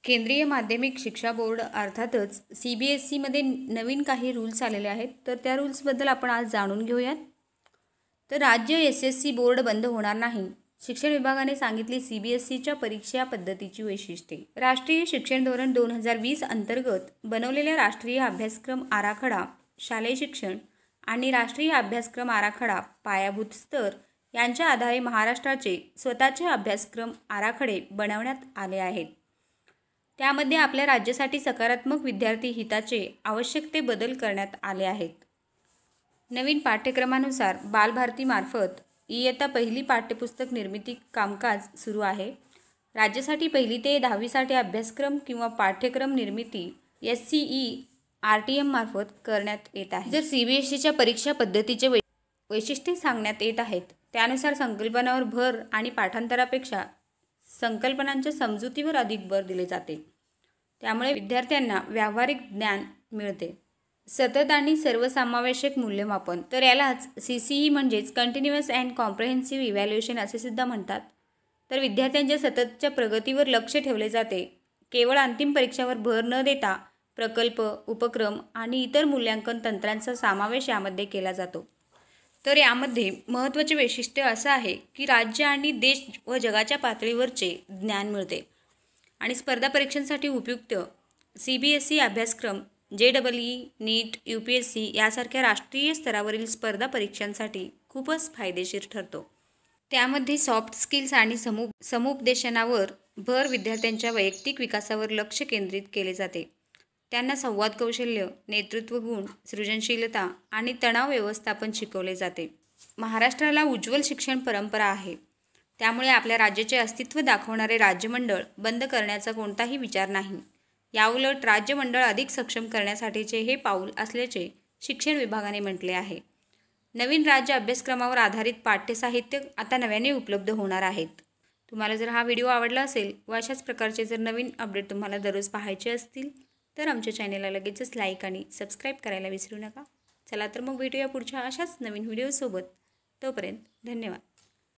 केंद्रीय माध्यमिक शिक्षा बोर्ड अर्थातच CBSEमध्ये नवीन काही रूल्स आलेले आहेत, तर त्या रूल्सबद्दल आपण आज जाणून घेऊयात। तर राज्य SSC बोर्ड बंद होणार नाही, शिक्षण विभागाने सांगितली CBSEच्या परीक्षा पद्धतीची वैशिष्ट्ये। राष्ट्रीय शिक्षण धोरण 2020 अंतर्गत बनवलेल्या राष्ट्रीय अभ्यासक्रम आराखडा शालेय शिक्षण आणि राष्ट्रीय अभ्यासक्रम आराखडा पायाभूत स्तर यांच्या आधारे महाराष्ट्राचे स्वतःचे अभ्यासक्रम आराखडे बनवण्यात आले आहेत। त्यामध्ये आपल्या राज्यासाठी सकारात्मक विद्यार्थी हिताचे आवश्यक ते बदल करण्यात आले आहेत। नवीन पाठ्यक्रमानुसार बालभारतीमार्फत इयत्ता पहिली पाठ्यपुस्तक निर्मिती कामकाज सुरू आहे। राज्यासाठी 1ली ते 10वी साठी अभ्यासक्रम किंवा पाठ्यक्रम निर्मिती SCERTM मार्फत करण्यात येत आहे। जर CBSEच्या परीक्षा पद्धतीचे वैशिष्ट्ये सांगण्यात येत आहेत, त्यानुसार संकल्पनांवर भर आणि पाठांतरापेक्षा संकल्पनांच्या समजुतीवर अधिक भर दिले जाते। त्यामुळे विद्यार्थ्यांना व्यावहारिक ज्ञान मिळते। सतत आणि सर्वसमावेशक मूल्यमापन, तर यालाच CCE म्हणजेच कंटिन्युअस अँड कॉम्प्रेहेन्सिव्ह इव्हॅल्युएशन असे सुद्धा म्हणतात। तर विद्यार्थ्यांच्या सततच्या प्रगतीवर लक्ष ठेवले जाते। केवळ अंतिम परीक्षावर भर न देता प्रकल्प, उपक्रम आणि इतर मूल्यांकन तंत्रांचा समावेश यामध्ये केला जातो। तर यामध्ये महत्त्वाचे वैशिष्ट्य असं आहे की राज्य आणि देश व जगाच्या पातळीवरचे ज्ञान मिळते आणि स्पर्धा परीक्षांसाठी उपयुक्त CBSE अभ्यासक्रम JEE, NEET, UPSC यासारख्या राष्ट्रीय स्तरावरील स्पर्धा परीक्षांसाठी खूपच फायदेशीर ठरतो। त्यामध्ये सॉफ्ट स्किल्स आणि समुपदेशनावर भर विद्यार्थ्यांच्या वैयक्तिक विकासावर लक्ष केंद्रित केले जाते। त्यांना संवाद कौशल्य, नेतृत्व गुण, सृजनशीलता आणि तणाव व्यवस्थापन शिकवले जाते। महाराष्ट्राला उज्ज्वल शिक्षण परंपरा आहे, त्यामुळे आपल्या राज्याचे अस्तित्व दाखवणारे राज्यमंडळ बंद करण्याचा कोणताही विचार नाही। याउलट राज्यमंडळ अधिक सक्षम करण्यासाठीचे हे पाऊल असल्याचे शिक्षण विभागाने म्हटले आहे। नवीन राज्य अभ्यासक्रमावर आधारित पाठ्यसाहित्य आता नव्याने उपलब्ध होणार आहेत। तुम्हाला जर हा व्हिडिओ आवडला असेल व अशाच प्रकारचे जर नवीन अपडेट तुम्हाला दररोज पाहायचे असतील तर आमच्या चॅनेलला लगेचच लाईक आणि सबस्क्राईब करायला विसरू नका। चला तर मग भेटूया पुढच्या अशाच नवीन व्हिडिओसोबत। तोपर्यंत धन्यवाद।